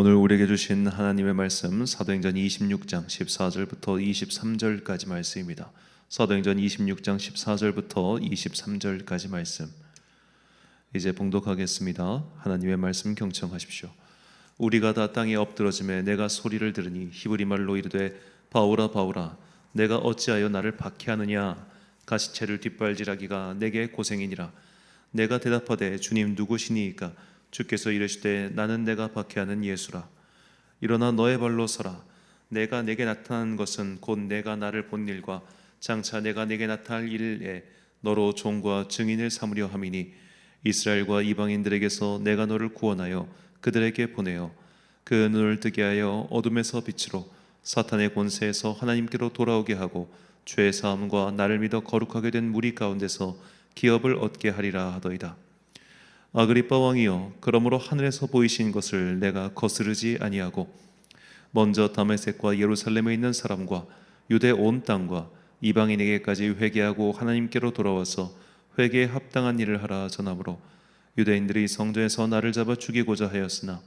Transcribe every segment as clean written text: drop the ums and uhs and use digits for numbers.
오늘 우리에게 주신 하나님의 말씀 사도행전 26장 14절부터 23절까지 말씀입니다. 사도행전 26장 14절부터 23절까지 말씀 이제 봉독하겠습니다. 하나님의 말씀 경청하십시오. 우리가 다 땅에 엎드러짐에 내가 소리를 들으니 히브리 말로 이르되 바울아 바울아 내가 어찌하여 나를 박해하느냐. 가시체를 뒷발질하기가 내게 고생이니라. 내가 대답하되 주님 누구시니이까. 주께서 이르시되 나는 내가 박해하는 예수라. 일어나 너의 발로 서라. 내가 내게 나타난 것은 곧 내가 나를 본 일과 장차 내가 내게 나타날 일에 너로 종과 증인을 삼으려 함이니 이스라엘과 이방인들에게서 내가 너를 구원하여 그들에게 보내어 그 눈을 뜨게 하여 어둠에서 빛으로 사탄의 권세에서 하나님께로 돌아오게 하고 죄 사함과 나를 믿어 거룩하게 된 무리 가운데서 기업을 얻게 하리라 하더이다. 아그리빠 왕이여, 그러므로 하늘에서 보이신 것을 내가 거스르지 아니하고 먼저 다메섹과 예루살렘에 있는 사람과 유대 온 땅과 이방인에게까지 회개하고 하나님께로 돌아와서 회개에 합당한 일을 하라 전하므로 유대인들이 성전에서 나를 잡아 죽이고자 하였으나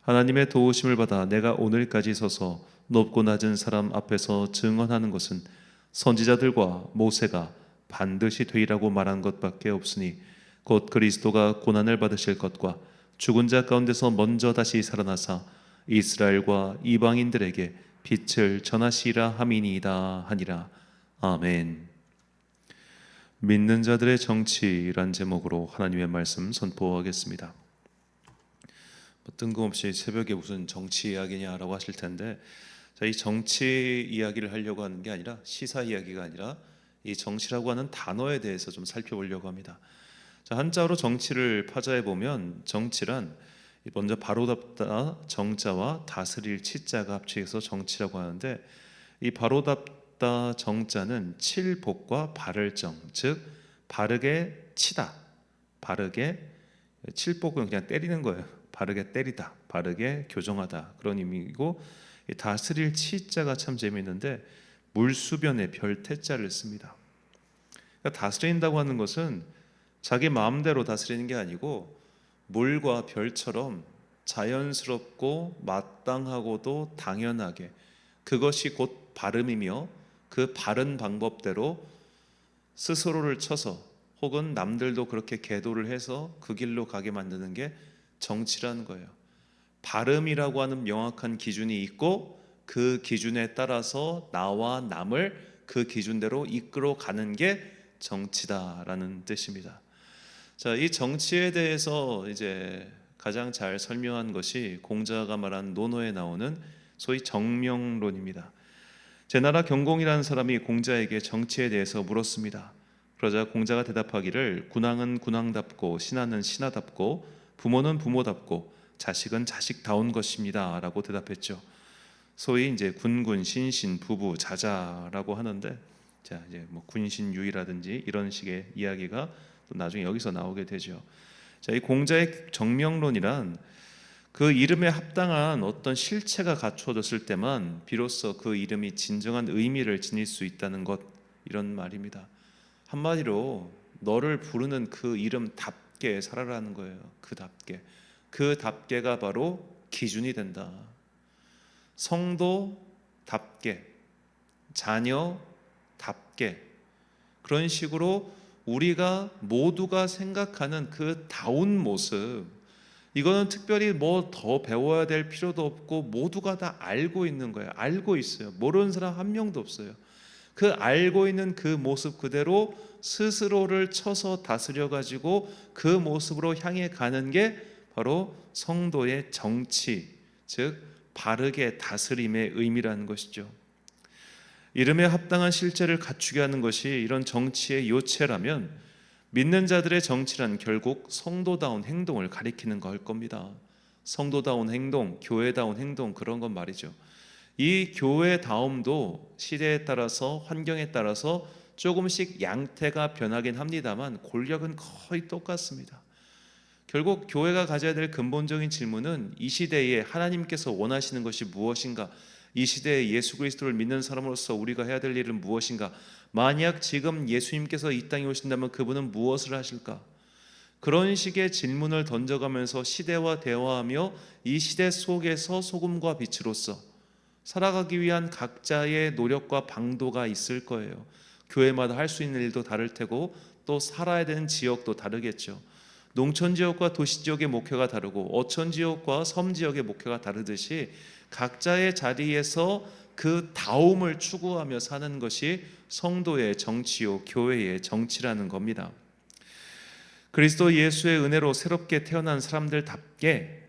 하나님의 도우심을 받아 내가 오늘까지 서서 높고 낮은 사람 앞에서 증언하는 것은 선지자들과 모세가 반드시 되리라고 말한 것밖에 없으니 곧 그리스도가 고난을 받으실 것과 죽은 자 가운데서 먼저 다시 살아나사 이스라엘과 이방인들에게 빛을 전하시리라 함이니이다 하니라. 아멘. 믿는 자들의 정치란 제목으로 하나님의 말씀 선포하겠습니다. 뜬금없이 새벽에 무슨 정치 이야기냐라고 하실 텐데, 이 정치 이야기를 하려고 하는 게 아니라 시사 이야기가 아니라 이 정치라고 하는 단어에 대해서 좀 살펴보려고 합니다. 한자로 정치를 파자해 보면 정치란 먼저 바로잡다 정자와 다스릴 치자가 합쳐서 정치라고 하는데, 이 바로잡다 정자는 칠복과 바를정, 즉 바르게 치다, 바르게 칠복은 그냥 때리는 거예요. 바르게 때리다, 바르게 교정하다 그런 의미이고, 다스릴 치자가 참 재미있는데 물수변에 별 태자를 씁니다. 그러니까 다스린다고 하는 것은 자기 마음대로 다스리는 게 아니고 물과 별처럼 자연스럽고 마땅하고도 당연하게, 그것이 곧 바름이며 그 바른 방법대로 스스로를 쳐서 혹은 남들도 그렇게 계도를 해서 그 길로 가게 만드는 게 정치라는 거예요. 바름이라고 하는 명확한 기준이 있고 그 기준에 따라서 나와 남을 그 기준대로 이끌어 가는 게 정치다라는 뜻입니다. 자, 이 정치에 대해서 이제 가장 잘 설명한 것이 공자가 말한 논어에 나오는 소위 정명론입니다. 제나라 경공이라는 사람이 공자에게 정치에 대해서 물었습니다. 그러자 공자가 대답하기를 군왕은 군왕답고 신하는 신하답고 부모는 부모답고 자식은 자식다운 것입니다 라고 대답했죠. 소위 이제 군군, 신신, 부부, 자자라고 하는데, 자 이제 뭐 군신유의라든지 이런 식의 이야기가 또 나중에 여기서 나오게 되죠. 자, 이 공자의 정명론이란 그 이름에 합당한 어떤 실체가 갖추어졌을 때만 비로소 그 이름이 진정한 의미를 지닐 수 있다는 것, 이런 말입니다. 한마디로 너를 부르는 그 이름답게 살아라는 거예요. 그답게가 바로 기준이 된다. 성도답게, 자녀답게, 그런 식으로 우리가 모두가 생각하는 그 다운 모습, 이거는 특별히 뭐 더 배워야 될 필요도 없고 모두가 다 알고 있는 거예요. 알고 있어요. 모르는 사람 한 명도 없어요. 그 알고 있는 그 모습 그대로 스스로를 쳐서 다스려 가지고 그 모습으로 향해 가는 게 바로 성도의 정치, 즉 바르게 다스림의 의미라는 것이죠. 이름에 합당한 실제를 갖추게 하는 것이 이런 정치의 요체라면 믿는 자들의 정치란 결국 성도다운 행동을 가리키는 걸 겁니다. 성도다운 행동, 교회다운 행동, 그런 건 말이죠. 이 교회다움도 시대에 따라서 환경에 따라서 조금씩 양태가 변하긴 합니다만 골격은 거의 똑같습니다. 결국 교회가 가져야 될 근본적인 질문은 이 시대에 하나님께서 원하시는 것이 무엇인가, 이 시대에 예수 그리스도를 믿는 사람으로서 우리가 해야 될 일은 무엇인가, 만약 지금 예수님께서 이 땅에 오신다면 그분은 무엇을 하실까, 그런 식의 질문을 던져가면서 시대와 대화하며 이 시대 속에서 소금과 빛으로서 살아가기 위한 각자의 노력과 방도가 있을 거예요. 교회마다 할 수 있는 일도 다를 테고 또 살아야 되는 지역도 다르겠죠. 농촌 지역과 도시 지역의 목표가 다르고 어촌 지역과 섬 지역의 목표가 다르듯이 각자의 자리에서 그 다움을 추구하며 사는 것이 성도의 정치요, 교회의 정치라는 겁니다. 그리스도 예수의 은혜로 새롭게 태어난 사람들답게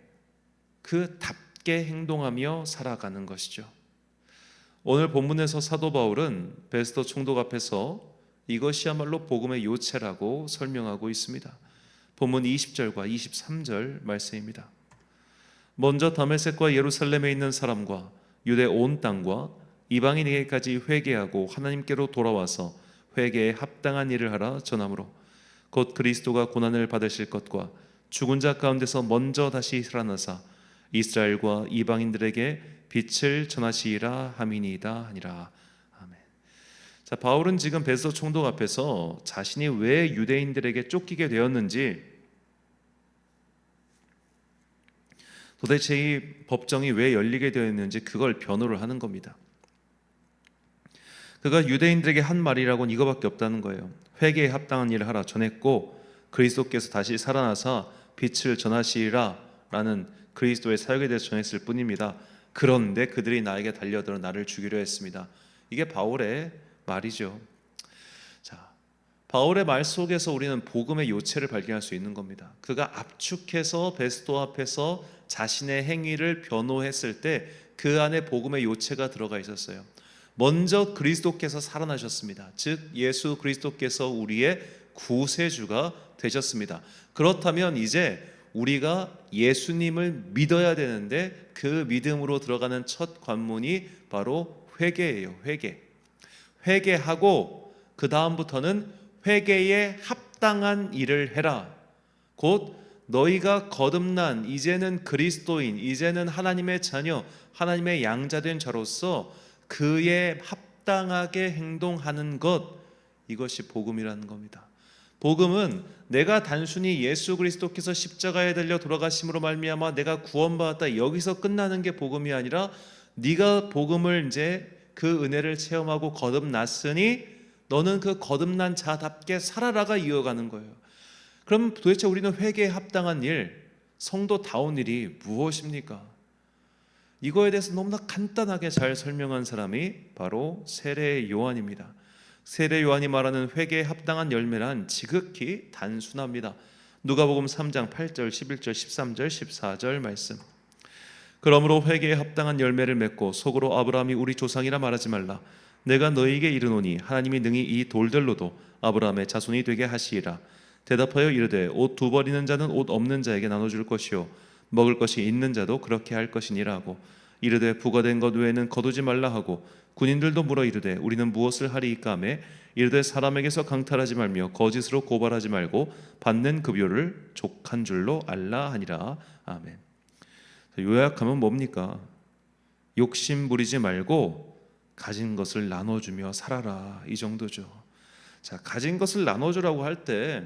그답게 행동하며 살아가는 것이죠. 오늘 본문에서 사도 바울은 베스도 총독 앞에서 이것이야말로 복음의 요체라고 설명하고 있습니다. 본문 20절과 23절 말씀입니다. 먼저 다메섹과 예루살렘에 있는 사람과 유대 온 땅과 이방인에게까지 회개하고 하나님께로 돌아와서 회개에 합당한 일을 하라 전하므로 곧 그리스도가 고난을 받으실 것과 죽은 자 가운데서 먼저 다시 살아나사 이스라엘과 이방인들에게 빛을 전하시리라 함이니이다 하니라. 아멘. 자, 바울은 지금 베드로 총독 앞에서 자신이 왜 유대인들에게 쫓기게 되었는지, 도대체 이 법정이 왜 열리게 되었는지 그걸 변호를 하는 겁니다. 그가 유대인들에게 한 말이라고는 이거밖에 없다는 거예요. 회개에 합당한 일을 하라 전했고 그리스도께서 다시 살아나사 빛을 전하시리라 라는 그리스도의 사역에 대해서 전했을 뿐입니다. 그런데 그들이 나에게 달려들어 나를 죽이려 했습니다. 이게 바울의 말이죠. 자, 바울의 말 속에서 우리는 복음의 요체를 발견할 수 있는 겁니다. 그가 압축해서 베스도 앞에서 자신의 행위를 변호했을 때 그 안에 복음의 요체가 들어가 있었어요. 먼저 그리스도께서 살아나셨습니다. 즉 예수 그리스도께서 우리의 구세주가 되셨습니다. 그렇다면 이제 우리가 예수님을 믿어야 되는데 그 믿음으로 들어가는 첫 관문이 바로 회개예요. 회개하고 그 다음부터는 회개에 합당한 일을 해라. 곧 너희가 거듭난 이제는 그리스도인, 이제는 하나님의 자녀, 하나님의 양자된 자로서 그에 합당하게 행동하는 것, 이것이 복음이라는 겁니다. 복음은 내가 단순히 예수 그리스도께서 십자가에 달려 돌아가심으로 말미암아 내가 구원받았다 여기서 끝나는 게 복음이 아니라 네가 복음을 이제 그 은혜를 체험하고 거듭났으니 너는 그 거듭난 자답게 살아라가 이어가는 거예요. 그럼 도대체 우리는 회개에 합당한 일, 성도다운 일이 무엇입니까? 이거에 대해서 너무나 간단하게 잘 설명한 사람이 바로 세례 요한입니다. 세례 요한이 말하는 회개에 합당한 열매란 지극히 단순합니다. 누가복음 3장 8절, 11절, 13절, 14절 말씀. 그러므로 회개에 합당한 열매를 맺고 속으로 아브라함이 우리 조상이라 말하지 말라. 내가 너희에게 이르노니 하나님이 능히 이 돌들로도 아브라함의 자손이 되게 하시리라. 대답하여 이르되 옷 두 벌 있는 자는 옷 없는 자에게 나눠줄 것이요 먹을 것이 있는 자도 그렇게 할 것이니라 하고 이르되 부과된 것 외에는 거두지 말라 하고 군인들도 물어 이르되 우리는 무엇을 하리이까 하며 이르되 사람에게서 강탈하지 말며 거짓으로 고발하지 말고 받는 급여를 족한 줄로 알라 하니라. 아멘. 요약하면 뭡니까? 욕심 부리지 말고 가진 것을 나눠주며 살아라, 이 정도죠. 자, 가진 것을 나눠주라고 할 때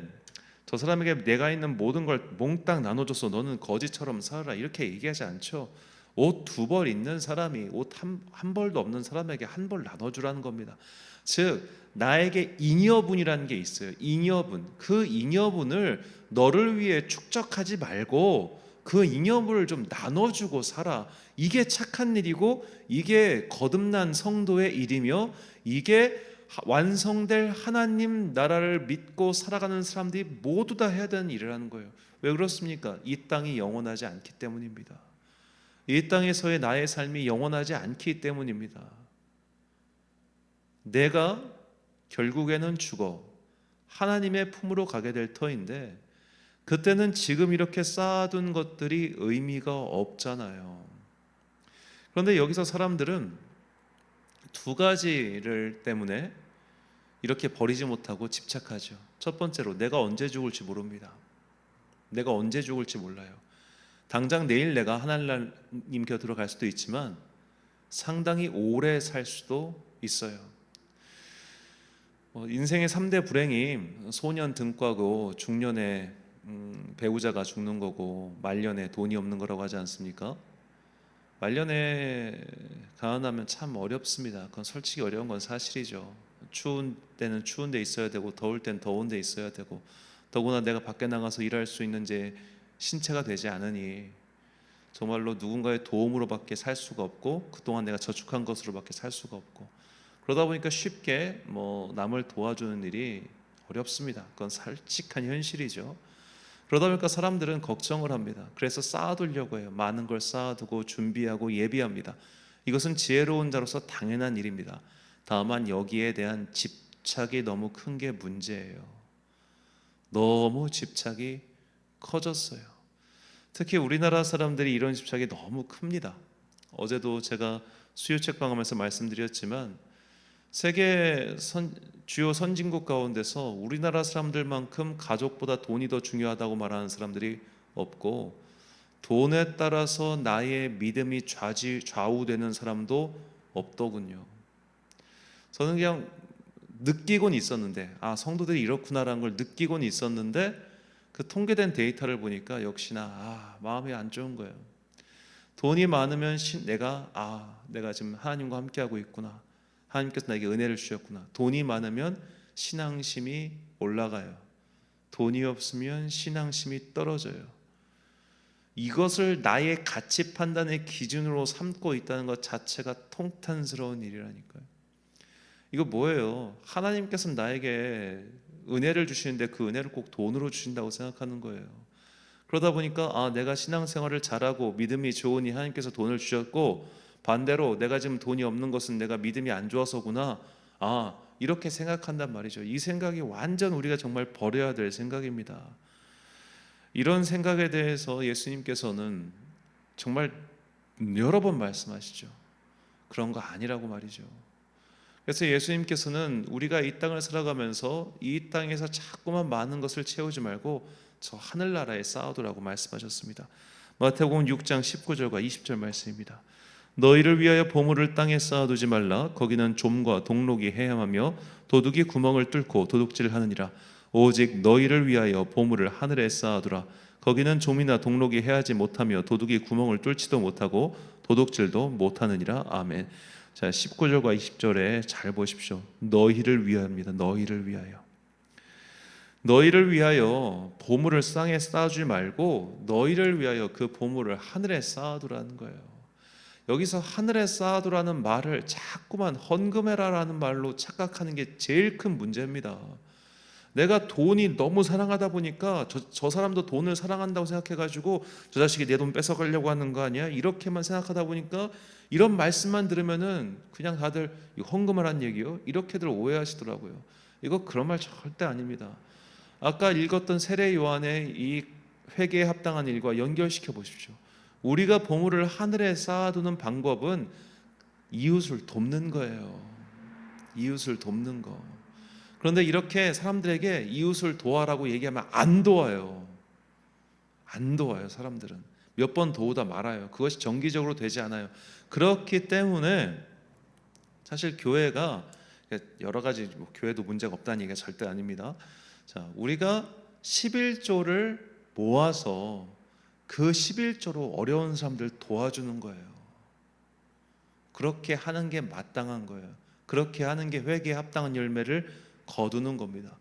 저 사람에게 내가 있는 모든 걸 몽땅 나눠줘서 너는 거지처럼 살아라 이렇게 얘기하지 않죠. 옷 두 벌 있는 사람이 옷 한 벌도 없는 사람에게 한 벌 나눠주라는 겁니다. 즉 나에게 잉여분이라는 게 있어요. 잉여분, 그 잉여분을 너를 위해 축적하지 말고 그 잉여분을 좀 나눠주고 살아. 이게 착한 일이고 이게 거듭난 성도의 일이며 이게 완성될 하나님 나라를 믿고 살아가는 사람들이 모두 다 해야 되는 일이라는 거예요. 왜 그렇습니까? 이 땅이 영원하지 않기 때문입니다. 이 땅에서의 나의 삶이 영원하지 않기 때문입니다. 내가 결국에는 죽어 하나님의 품으로 가게 될 터인데 그때는 지금 이렇게 쌓아둔 것들이 의미가 없잖아요. 그런데 여기서 사람들은 두 가지를 때문에 이렇게 버리지 못하고 집착하죠. 첫 번째로 내가 언제 죽을지 모릅니다. 내가 언제 죽을지 몰라요. 당장 내일 내가 하나님 곁으로 갈 수도 있지만 상당히 오래 살 수도 있어요. 인생의 3대 불행이 소년 등과고 중년에 배우자가 죽는 거고 말년에 돈이 없는 거라고 하지 않습니까? 말년에 가난하면 참 어렵습니다. 그건 솔직히 어려운 건 사실이죠. 추운 때는 추운 데 있어야 되고 더울 땐 더운 데 있어야 되고, 더구나 내가 밖에 나가서 일할 수 있는 제 신체가 되지 않으니 정말로 누군가의 도움으로밖에 살 수가 없고, 그동안 내가 저축한 것으로밖에 살 수가 없고, 그러다 보니까 쉽게 남을 도와주는 일이 어렵습니다. 그건 솔직한 현실이죠. 그러다 보니까 사람들은 걱정을 합니다. 그래서 쌓아두려고 해요. 많은 걸 쌓아두고 준비하고 예비합니다. 이것은 지혜로운 자로서 당연한 일입니다. 다만 여기에 대한 집착이 너무 큰 게 문제예요. 너무 집착이 커졌어요. 특히 우리나라 사람들이 이런 집착이 너무 큽니다. 어제도 제가 수요 책방하면서 말씀드렸지만, 세계 주요 선진국 가운데서 우리나라 사람들만큼 가족보다 돈이 더 중요하다고 말하는 사람들이 없고, 돈에 따라서 나의 믿음이 좌우되는 사람도 없더군요. 저는 그냥 느끼곤 있었는데, 성도들이 이렇구나라는 걸 느끼곤 있었는데, 그 통계된 데이터를 보니까 역시나 마음이 안 좋은 거예요. 돈이 많으면 내가 지금 하나님과 함께하고 있구나, 하나님께서 나에게 은혜를 주셨구나. 돈이 많으면 신앙심이 올라가요. 돈이 없으면 신앙심이 떨어져요. 이것을 나의 가치 판단의 기준으로 삼고 있다는 것 자체가 통탄스러운 일이라니까요. 이거 뭐예요? 하나님께서는 나에게 은혜를 주시는데 그 은혜를 꼭 돈으로 주신다고 생각하는 거예요. 그러다 보니까 내가 신앙생활을 잘하고 믿음이 좋으니 하나님께서 돈을 주셨고, 반대로 내가 지금 돈이 없는 것은 내가 믿음이 안 좋아서구나, 이렇게 생각한단 말이죠. 이 생각이 완전 우리가 정말 버려야 될 생각입니다. 이런 생각에 대해서 예수님께서는 정말 여러 번 말씀하시죠. 그런 거 아니라고 말이죠. 그래서 예수님께서는 우리가 이 땅을 살아가면서 이 땅에서 자꾸만 많은 것을 채우지 말고 저 하늘나라에 쌓아두라고 말씀하셨습니다. 마태복음 6장 19절과 20절 말씀입니다. 너희를 위하여 보물을 땅에 쌓아두지 말라. 거기는 좀과 동록이 헤엄하며 도둑이 구멍을 뚫고 도둑질하느니라. 오직 너희를 위하여 보물을 하늘에 쌓아두라. 거기는 좀이나 동록이 헤하지 못하며 도둑이 구멍을 뚫지도 못하고 도둑질도 못하느니라. 아멘. 자, 19절과 20절에 잘 보십시오. 너희를 위하여입니다. 너희를 위하여. 너희를 위하여 보물을 땅에 쌓아주지 말고 너희를 위하여 그 보물을 하늘에 쌓아두라는 거예요. 여기서 하늘에 쌓아두라는 말을 자꾸만 헌금해라라는 말로 착각하는 게 제일 큰 문제입니다. 내가 돈이 너무 사랑하다 보니까 저 사람도 돈을 사랑한다고 생각해가지고 저 자식이 내 돈 뺏어가려고 하는 거 아니야? 이렇게만 생각하다 보니까 이런 말씀만 들으면은 그냥 다들 헌금을 한 얘기요? 이렇게들 오해하시더라고요. 이거 그런 말 절대 아닙니다. 아까 읽었던 세례 요한의 이 회개에 합당한 일과 연결시켜 보십시오. 우리가 보물을 하늘에 쌓아두는 방법은 이웃을 돕는 거예요. 이웃을 돕는 거. 그런데 이렇게 사람들에게 이웃을 도와라고 얘기하면 안 도와요. 안 도와요. 사람들은 몇 번 도우다 말아요. 그것이 정기적으로 되지 않아요. 그렇기 때문에 사실 교회가 여러 가지 교회도 문제가 없다는 얘기가 절대 아닙니다. 자, 우리가 11조를 모아서 그 11조로 어려운 사람들 도와주는 거예요. 그렇게 하는 게 마땅한 거예요. 그렇게 하는 게 회개에 합당한 열매를 거두는 겁니다.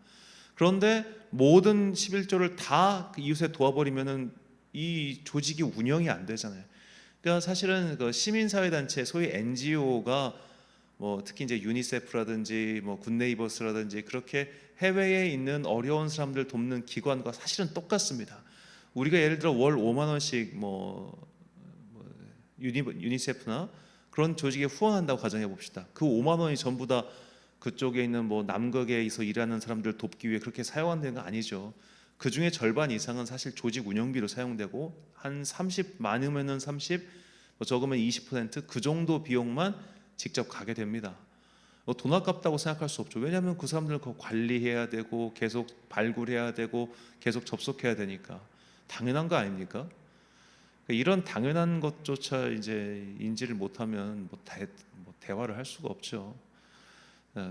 그런데 모든 11조를 다 이웃에 도와버리면은 이 조직이 운영이 안 되잖아요. 그러니까 사실은 그 시민사회단체 소위 NGO가 특히 이제 유니세프라든지 굿네이버스라든지 그렇게 해외에 있는 어려운 사람들 돕는 기관과 사실은 똑같습니다. 우리가 예를 들어 월 5만 원씩 유니세프나 그런 조직에 후원한다고 가정해 봅시다. 그 5만 원이 전부 다 그쪽에 있는 남극에서 일하는 사람들 돕기 위해 그렇게 사용한다는 거 아니죠. 그 중에 절반 이상은 사실 조직 운영비로 사용되고 한 30 많으면은 30, 적으면 20%그 정도 비용만 직접 가게 됩니다. 돈 아깝다고 생각할 수 없죠. 왜냐하면 그 사람들은 그거 관리해야 되고 계속 발굴해야 되고 계속 접속해야 되니까 당연한 거 아닙니까? 이런 당연한 것조차 이제 인지를 못하면 대화를 할 수가 없죠.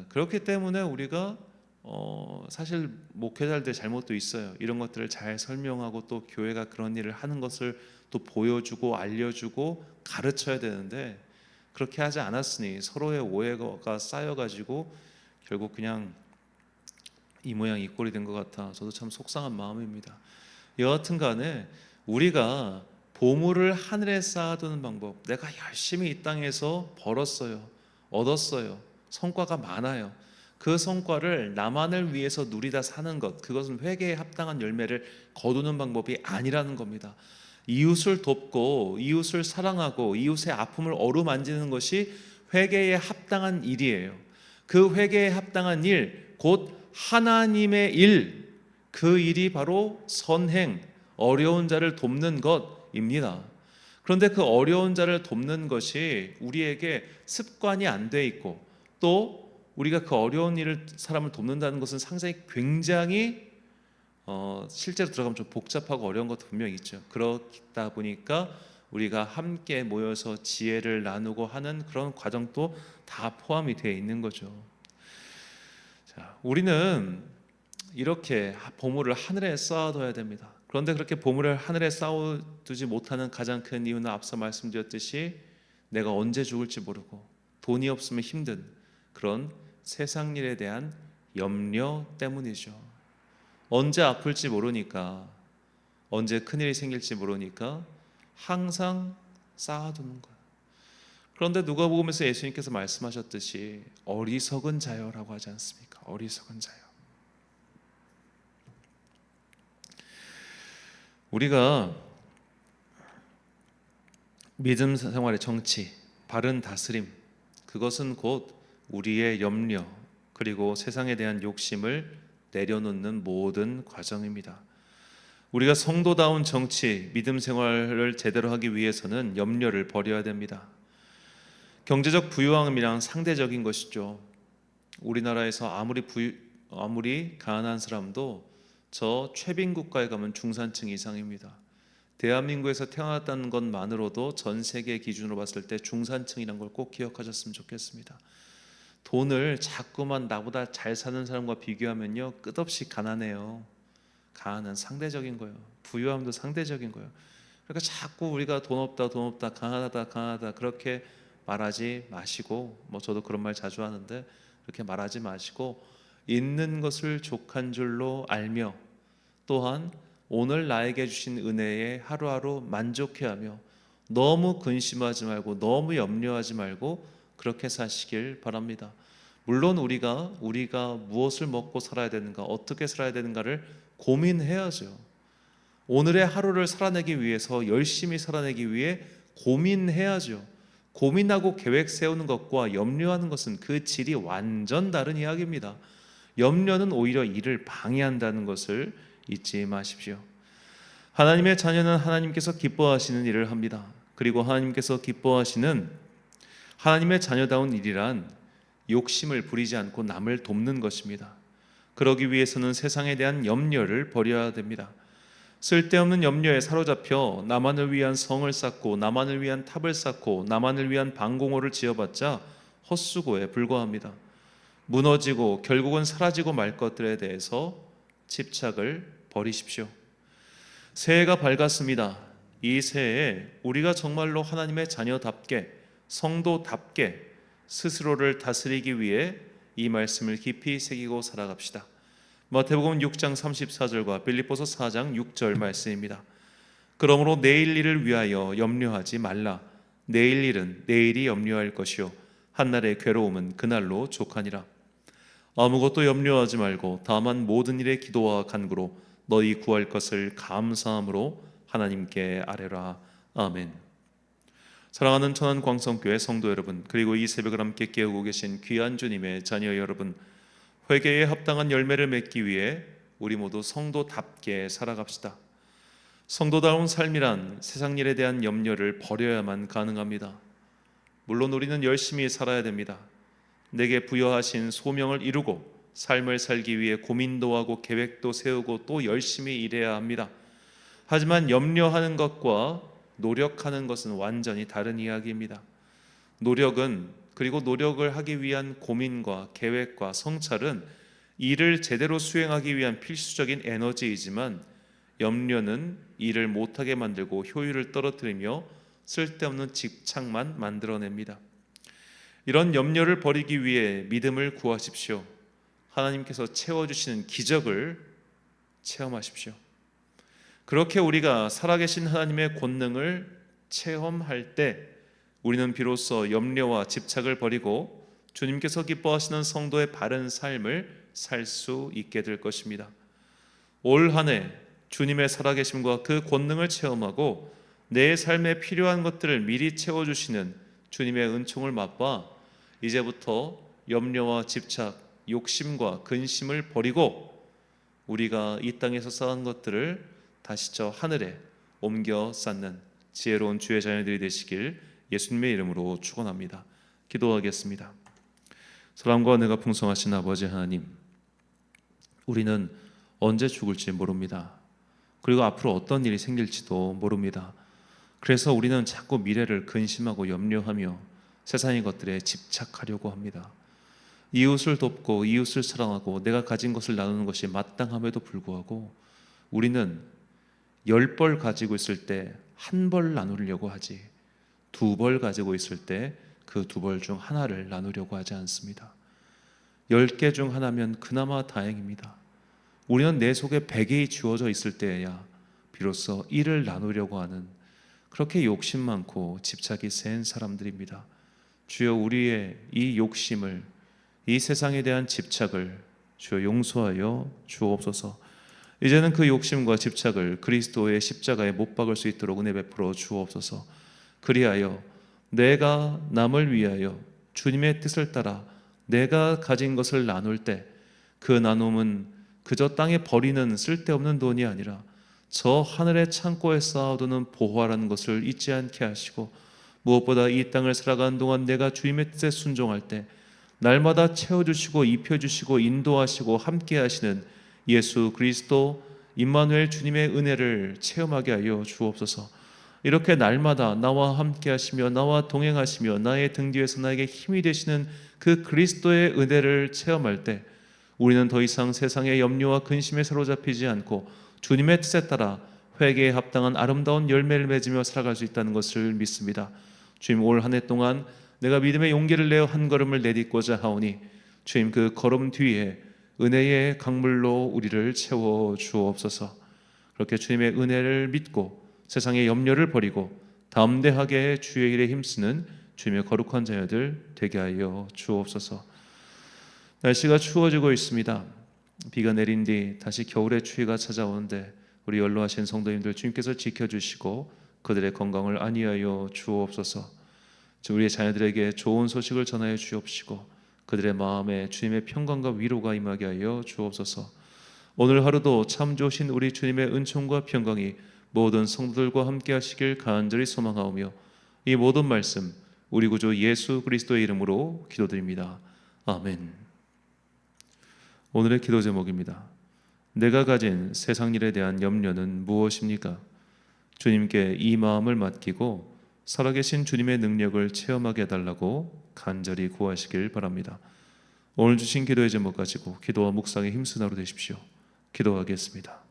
그렇기 때문에 우리가 사실 목회자들의 잘못도 있어요. 이런 것들을 잘 설명하고 또 교회가 그런 일을 하는 것을 또 보여주고 알려주고 가르쳐야 되는데 그렇게 하지 않았으니 서로의 오해가 쌓여가지고 결국 그냥 이 모양 이 꼴이 된 것 같아. 저도 참 속상한 마음입니다. 여하튼 간에 우리가 보물을 하늘에 쌓아두는 방법, 내가 열심히 이 땅에서 벌었어요, 얻었어요, 성과가 많아요. 그 성과를 나만을 위해서 누리다 사는 것, 그것은 회개에 합당한 열매를 거두는 방법이 아니라는 겁니다. 이웃을 돕고 이웃을 사랑하고 이웃의 아픔을 어루만지는 것이 회개에 합당한 일이에요. 그 회개에 합당한 일, 곧 하나님의 일, 그 일이 바로 선행, 어려운 자를 돕는 것입니다. 그런데 그 어려운 자를 돕는 것이 우리에게 습관이 안 돼 있고 또 우리가 그 어려운 일을 사람을 돕는다는 것은 상당히 굉장히 실제로 들어가면 좀 복잡하고 어려운 것도 분명히 있죠. 그렇다 보니까 우리가 함께 모여서 지혜를 나누고 하는 그런 과정도 다 포함이 되어 있는 거죠. 자, 우리는 이렇게 보물을 하늘에 쌓아둬야 됩니다. 그런데 그렇게 보물을 하늘에 쌓아두지 못하는 가장 큰 이유는 앞서 말씀드렸듯이 내가 언제 죽을지 모르고 돈이 없으면 힘든 그런 세상 일에 대한 염려 때문이죠. 언제 아플지 모르니까, 언제 큰일이 생길지 모르니까 항상 쌓아두는 거예요. 그런데 누가복음에서 예수님께서 말씀하셨듯이 어리석은 자여라고 하지 않습니까? 어리석은 자여. 우리가 믿음 생활의 정치, 바른 다스림, 그것은 곧 우리의 염려 그리고 세상에 대한 욕심을 내려놓는 모든 과정입니다. 우리가 성도다운 정치, 믿음 생활을 제대로 하기 위해서는 염려를 버려야 됩니다. 경제적 부유함이랑 상대적인 것이죠. 우리나라에서 아무리 가난한 사람도 저 최빈 국가에 가면 중산층 이상입니다. 대한민국에서 태어났다는 것만으로도 전 세계 기준으로 봤을 때 중산층이라는 걸 꼭 기억하셨으면 좋겠습니다. 돈을 자꾸만 나보다 잘 사는 사람과 비교하면요 끝없이 가난해요. 가난은 상대적인 거예요. 부유함도 상대적인 거예요. 그러니까 자꾸 우리가 돈 없다 가난하다 그렇게 말하지 마시고, 저도 그런 말 자주 하는데 그렇게 말하지 마시고 있는 것을 족한 줄로 알며 또한 오늘 나에게 주신 은혜에 하루하루 만족해하며 너무 근심하지 말고 너무 염려하지 말고 그렇게 사시길 바랍니다. 물론 우리가 무엇을 먹고 살아야 되는가, 어떻게 살아야 되는가를 고민해야죠. 오늘의 하루를 살아내기 위해서 열심히 살아내기 위해 고민해야죠. 고민하고 계획 세우는 것과 염려하는 것은 그 질이 완전 다른 이야기입니다. 염려는 오히려 일을 방해한다는 것을 잊지 마십시오. 하나님의 자녀는 하나님께서 기뻐하시는 일을 합니다. 그리고 하나님께서 기뻐하시는 하나님의 자녀다운 일이란 욕심을 부리지 않고 남을 돕는 것입니다. 그러기 위해서는 세상에 대한 염려를 버려야 됩니다. 쓸데없는 염려에 사로잡혀 나만을 위한 성을 쌓고 나만을 위한 탑을 쌓고 나만을 위한 방공호를 지어봤자 헛수고에 불과합니다. 무너지고 결국은 사라지고 말 것들에 대해서 집착을 버리십시오. 새해가 밝았습니다. 이 새해에 우리가 정말로 하나님의 자녀답게 성도답게 스스로를 다스리기 위해 이 말씀을 깊이 새기고 살아갑시다. 마태복음 6장 34절과 빌립보서 4장 6절 말씀입니다. 그러므로 내일 일을 위하여 염려하지 말라. 내일 일은 내일이 염려할 것이요 한날의 괴로움은 그날로 족하니라. 아무것도 염려하지 말고 다만 모든 일에 기도와 간구로 너희 구할 것을 감사함으로 하나님께 아뢰라. 아멘. 사랑하는 천안광성교회 성도 여러분, 그리고 이 새벽을 함께 깨우고 계신 귀한 주님의 자녀 여러분, 회개에 합당한 열매를 맺기 위해 우리 모두 성도답게 살아갑시다. 성도다운 삶이란 세상 일에 대한 염려를 버려야만 가능합니다. 물론 우리는 열심히 살아야 됩니다. 내게 부여하신 소명을 이루고 삶을 살기 위해 고민도 하고 계획도 세우고 또 열심히 일해야 합니다. 하지만 염려하는 것과 노력하는 것은 완전히 다른 이야기입니다. 노력을 하기 위한 고민과 계획과 성찰은 일을 제대로 수행하기 위한 필수적인 에너지이지만 염려는 일을 못하게 만들고 효율을 떨어뜨리며 쓸데없는 집착만 만들어냅니다. 이런 염려를 버리기 위해 믿음을 구하십시오. 하나님께서 채워주시는 기적을 체험하십시오. 그렇게 우리가 살아계신 하나님의 권능을 체험할 때 우리는 비로소 염려와 집착을 버리고 주님께서 기뻐하시는 성도의 바른 삶을 살 수 있게 될 것입니다. 올 한 해 주님의 살아계심과 그 권능을 체험하고 내 삶에 필요한 것들을 미리 채워주시는 주님의 은총을 맛봐 이제부터 염려와 집착, 욕심과 근심을 버리고 우리가 이 땅에서 쌓은 것들을 다시 저 하늘에 옮겨 쌓는 지혜로운 주의 자녀들이 되시길 예수님의 이름으로 축원합니다. 기도하겠습니다. 사랑과 은혜가 풍성하신 아버지 하나님, 우리는 언제 죽을지 모릅니다. 그리고 앞으로 어떤 일이 생길지도 모릅니다. 그래서 우리는 자꾸 미래를 근심하고 염려하며 세상의 것들에 집착하려고 합니다. 이웃을 돕고 이웃을 사랑하고 내가 가진 것을 나누는 것이 마땅함에도 불구하고 우리는 10벌 가지고 있을 때 1벌 나누려고 하지 2벌 가지고 있을 때 그 2벌 중 하나를 나누려고 하지 않습니다. 10개 중 하나면 그나마 다행입니다. 우리는 내 속에 100이 주어져 있을 때에야 비로소 1을 나누려고 하는 그렇게 욕심 많고 집착이 센 사람들입니다. 주여 우리의 이 욕심을, 이 세상에 대한 집착을 주여 용서하여 주옵소서. 이제는 그 욕심과 집착을 그리스도의 십자가에 못 박을 수 있도록 은혜 베풀어 주옵소서. 그리하여 내가 남을 위하여 주님의 뜻을 따라 내가 가진 것을 나눌 때 그 나눔은 그저 땅에 버리는 쓸데없는 돈이 아니라 저 하늘의 창고에 쌓아두는 보화라는 것을 잊지 않게 하시고 무엇보다 이 땅을 살아가는 동안 내가 주님의 뜻에 순종할 때 날마다 채워주시고 입혀주시고 인도하시고 함께 하시는 예수 그리스도 임마누엘 주님의 은혜를 체험하게 하여 주옵소서. 이렇게 날마다 나와 함께 하시며 나와 동행하시며 나의 등 뒤에서 나에게 힘이 되시는 그 그리스도의 은혜를 체험할 때 우리는 더 이상 세상의 염려와 근심에 사로잡히지 않고 주님의 뜻에 따라 회개에 합당한 아름다운 열매를 맺으며 살아갈 수 있다는 것을 믿습니다. 주님, 올 한 해 동안 내가 믿음의 용기를 내어 한 걸음을 내딛고자 하오니 주님 그 걸음 뒤에 은혜의 강물로 우리를 채워 주옵소서. 그렇게 주님의 은혜를 믿고 세상의 염려를 버리고 담대하게 주의 일에 힘쓰는 주님의 거룩한 자녀들 되게 하여 주옵소서. 날씨가 추워지고 있습니다. 비가 내린 뒤 다시 겨울의 추위가 찾아오는데 우리 연로하신 성도님들 주님께서 지켜주시고 그들의 건강을 안위하여 주옵소서. 우리의 자녀들에게 좋은 소식을 전하여 주옵시고 그들의 마음에 주님의 평강과 위로가 임하게 하여 주옵소서. 오늘 하루도 참 좋으신 우리 주님의 은총과 평강이 모든 성도들과 함께 하시길 간절히 소망하오며 이 모든 말씀 우리 구주 예수 그리스도의 이름으로 기도드립니다. 아멘. 오늘의 기도 제목입니다. 내가 가진 세상 일에 대한 염려는 무엇입니까? 주님께 이 마음을 맡기고 살아계신 주님의 능력을 체험하게 해달라고 간절히 구하시길 바랍니다. 오늘 주신 기도의 제목 가지고 기도와 묵상에 힘쓰는 하루 되십시오. 기도하겠습니다.